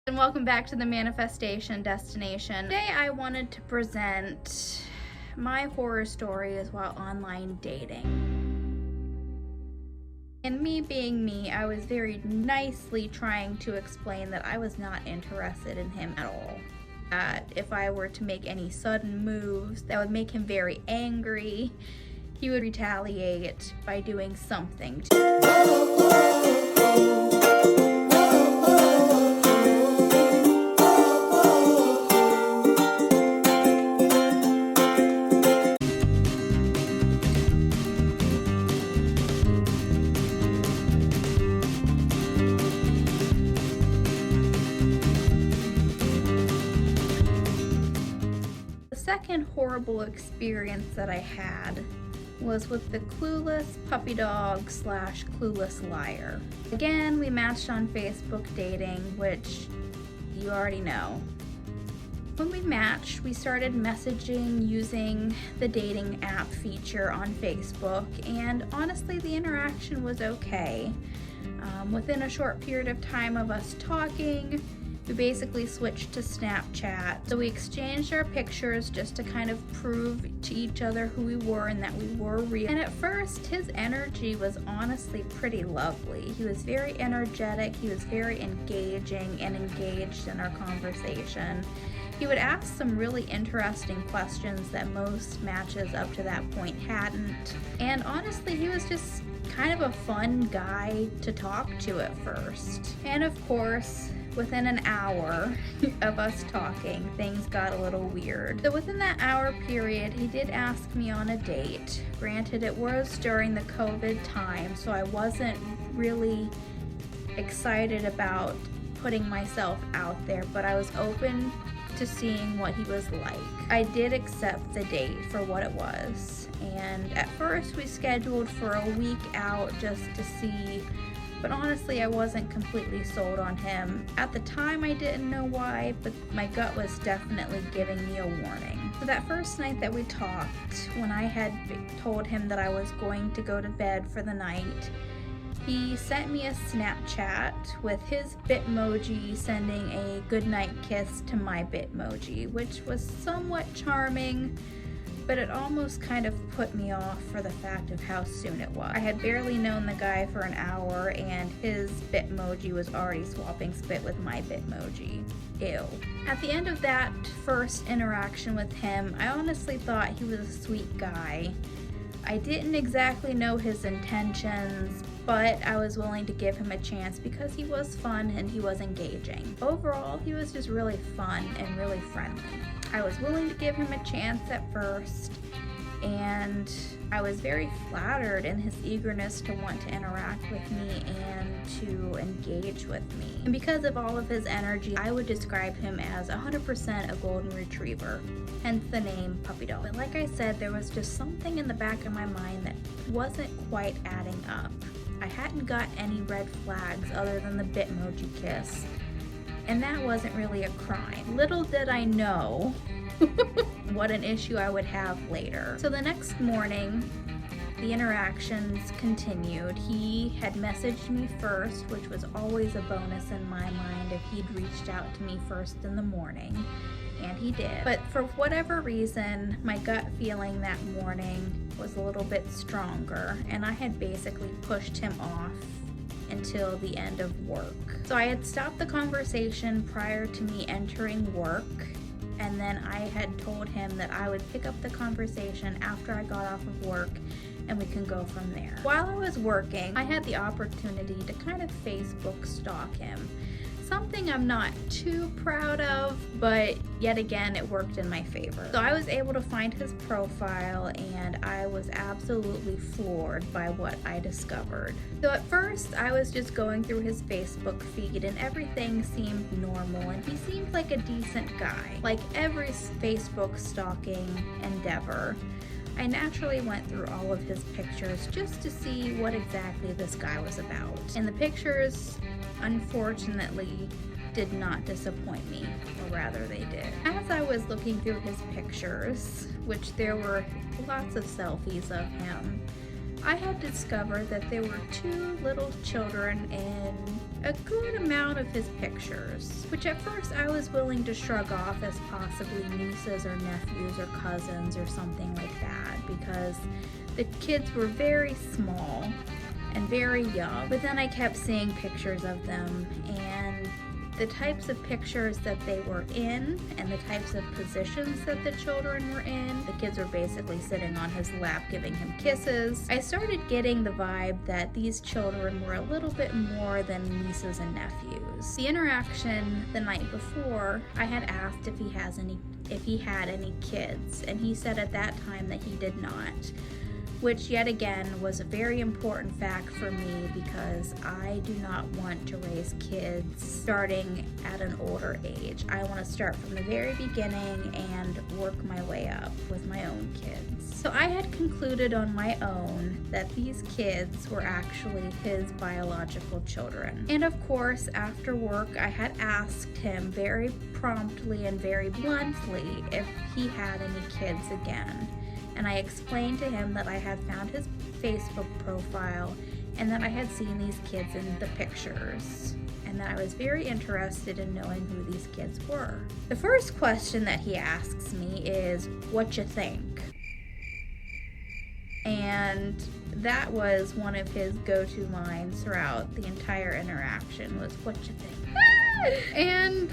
And welcome back to the Manifestation Destination. Today I wanted to present my horror stories while online dating. And me being me, I was very nicely trying to explain that I was not interested in him at all. That if I were to make any sudden moves that would make him very angry, he would retaliate by doing something The second horrible experience that I had was with the clueless puppy dog / clueless liar. Again, we matched on Facebook dating, which you already know. When we matched, we started messaging using the dating app feature on Facebook, and honestly, the interaction was okay. Within a short period of time of us talking, we basically switched to Snapchat. So we exchanged our pictures just to kind of prove to each other who we were and that we were real. And at first, his energy was honestly pretty lovely. He was very energetic, he was very engaging and engaged in our conversation. He would ask some really interesting questions that most matches up to that point hadn't. And honestly, he was just kind of a fun guy to talk to at first. And of course, within an hour of us talking, things got a little weird. So within that hour period, he did ask me on a date. Granted, it was during the COVID time, so I wasn't really excited about putting myself out there, but I was open to seeing what he was like. I did accept the date for what it was, and at first we scheduled for a week out just to see, but honestly I wasn't completely sold on him. At the time I didn't know why, but my gut was definitely giving me a warning. So that first night that we talked, when I had told him that I was going to go to bed for the night, he sent me a Snapchat with his Bitmoji sending a goodnight kiss to my Bitmoji, which was somewhat charming, but it almost kind of put me off for the fact of how soon it was. I had barely known the guy for an hour, and his Bitmoji was already swapping spit with my Bitmoji. Ew. At the end of that first interaction with him, I honestly thought he was a sweet guy. I didn't exactly know his intentions, but I was willing to give him a chance because he was fun and he was engaging. Overall, he was just really fun and really friendly. I was willing to give him a chance at first, and I was very flattered in his eagerness to want to interact with me and to engage with me. And because of all of his energy, I would describe him as 100% a golden retriever, hence the name Puppy Dog. But like I said, there was just something in the back of my mind that wasn't quite adding up. I hadn't got any red flags other than the Bitmoji kiss, and that wasn't really a crime. Little did I know what an issue I would have later. So the next morning, the interactions continued. He had messaged me first, which was always a bonus in my mind if he'd reached out to me first in the morning, and he did. But for whatever reason, my gut feeling that morning was a little bit stronger, and I had basically pushed him off until the end of work. So I had stopped the conversation prior to me entering work, and then I had told him that I would pick up the conversation after I got off of work and we can go from there. While I was working, I had the opportunity to kind of Facebook stalk him. Something I'm not too proud of, but yet again, it worked in my favor. So I was able to find his profile, and I was absolutely floored by what I discovered. So at first, I was just going through his Facebook feed, and everything seemed normal, and he seemed like a decent guy. Like every Facebook stalking endeavor, I naturally went through all of his pictures just to see what exactly this guy was about. And the pictures, unfortunately, did not disappoint me, or rather they did. As I was looking through his pictures, which there were lots of selfies of him, I had discovered that there were 2 little children in a good amount of his pictures, which at first I was willing to shrug off as possibly nieces or nephews or cousins or something like that, because the kids were very small and very young. But then I kept seeing pictures of them, and the types of pictures that they were in and the types of positions that the children were in. The kids were basically sitting on his lap giving him kisses. I started getting the vibe that these children were a little bit more than nieces and nephews. The interaction the night before, I had asked if he had any kids, and he said at that time that he did not, which yet again was a very important fact for me, because I do not want to raise kids starting at an older age. I want to start from the very beginning and work my way up with my own kids. So I had concluded on my own that these kids were actually his biological children. And of course, after work, I had asked him very promptly and very bluntly if he had any kids again. And I explained to him that I had found his Facebook profile and that I had seen these kids in the pictures, and that I was very interested in knowing who these kids were. The first question that he asks me is, "What you think?" And that was one of his go-to lines throughout the entire interaction, was, "What you think?" And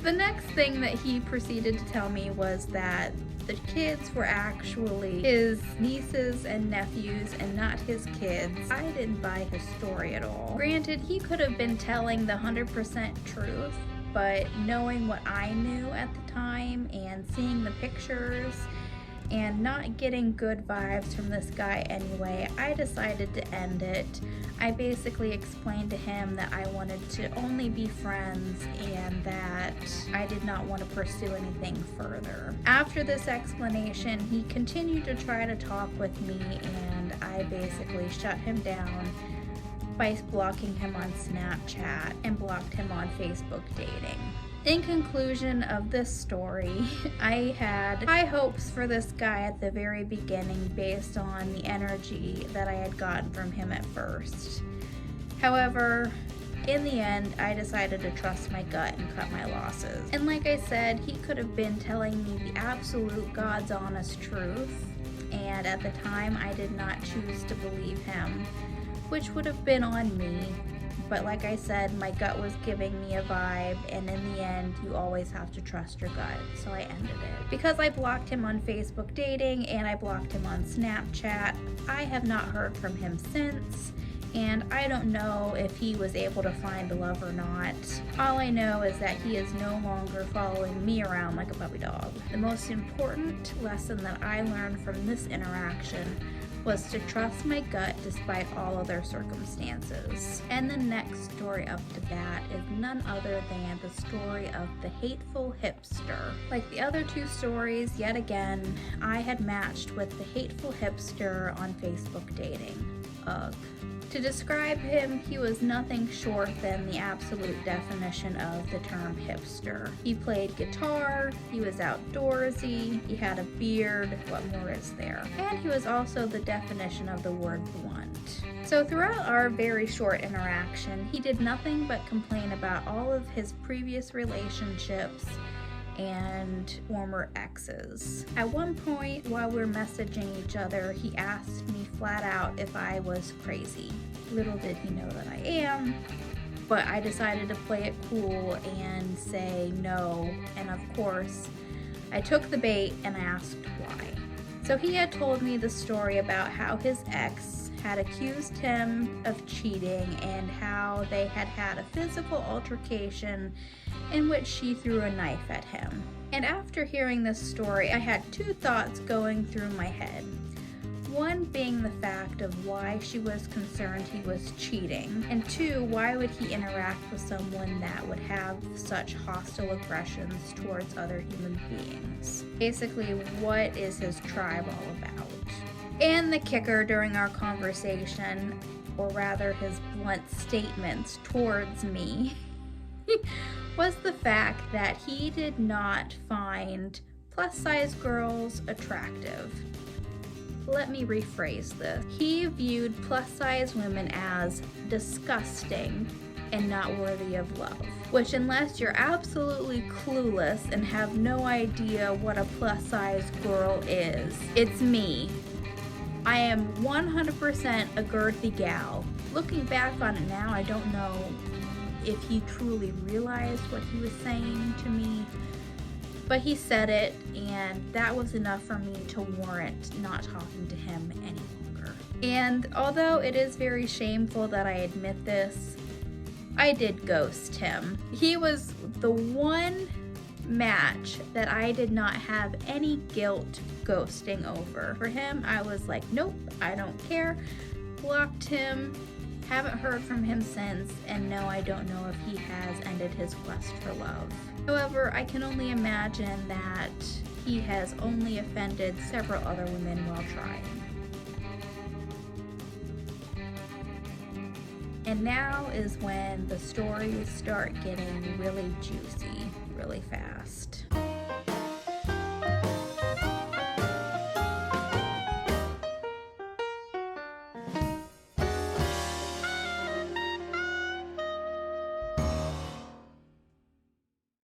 the next thing that he proceeded to tell me was that the kids were actually his nieces and nephews and not his kids. I didn't buy his story at all. Granted, he could have been telling the 100% truth, but knowing what I knew at the time and seeing the pictures and not getting good vibes from this guy anyway, I decided to end it. I basically explained to him that I wanted to only be friends and that I did not want to pursue anything further. After this explanation, he continued to try to talk with me, and I basically shut him down by blocking him on Snapchat and blocked him on Facebook dating. In conclusion of this story, I had high hopes for this guy at the very beginning based on the energy that I had gotten from him at first. However, in the end, I decided to trust my gut and cut my losses. And like I said, he could have been telling me the absolute God's honest truth, and at the time I did not choose to believe him, which would have been on me. But like I said, my gut was giving me a vibe, and in the end, you always have to trust your gut, so I ended it. Because I blocked him on Facebook dating and I blocked him on Snapchat, I have not heard from him since, and I don't know if he was able to find love or not. All I know is that he is no longer following me around like a puppy dog. The most important lesson that I learned from this interaction was to trust my gut despite all other circumstances. And the next story up to bat is none other than the story of the Hateful Hipster. Like the other 2 stories, yet again, I had matched with the Hateful Hipster on Facebook dating. Ugh. To describe him, he was nothing short than the absolute definition of the term hipster. He played guitar, he was outdoorsy, he had a beard, what more is there? And he was also the definition of the word blunt. So throughout our very short interaction, he did nothing but complain about all of his previous relationships and former exes. At one point, while we were messaging each other, he asked me flat out if I was crazy. Little did he know that I am, but I decided to play it cool and say no, and of course, I took the bait and asked why. So he had told me the story about how his ex had accused him of cheating and how they had had a physical altercation in which she threw a knife at him. And after hearing this story, I had 2 thoughts going through my head. One being the fact of why she was concerned he was cheating, and 2, why would he interact with someone that would have such hostile aggressions towards other human beings? Basically, what is his tribe all about? And the kicker during our conversation, or rather his blunt statements towards me, was the fact that he did not find plus-size girls attractive. let me rephrase this. He viewed plus-size women as disgusting and not worthy of love. Which, unless you're absolutely clueless and have no idea what a plus-size girl is, it's me. I am 100% a girthy gal. Looking back on it now, I don't know if he truly realized what he was saying to me, but he said it, and that was enough for me to warrant not talking to him any longer. And although it is very shameful that I admit this, I did ghost him. He was the one match that I did not have any guilt ghosting over. For him, I was like, nope, I don't care. Blocked him, haven't heard from him since, and no, I don't know if he has ended his quest for love. However, I can only imagine that he has only offended several other women while trying. And now is when the stories start getting really juicy, really fast.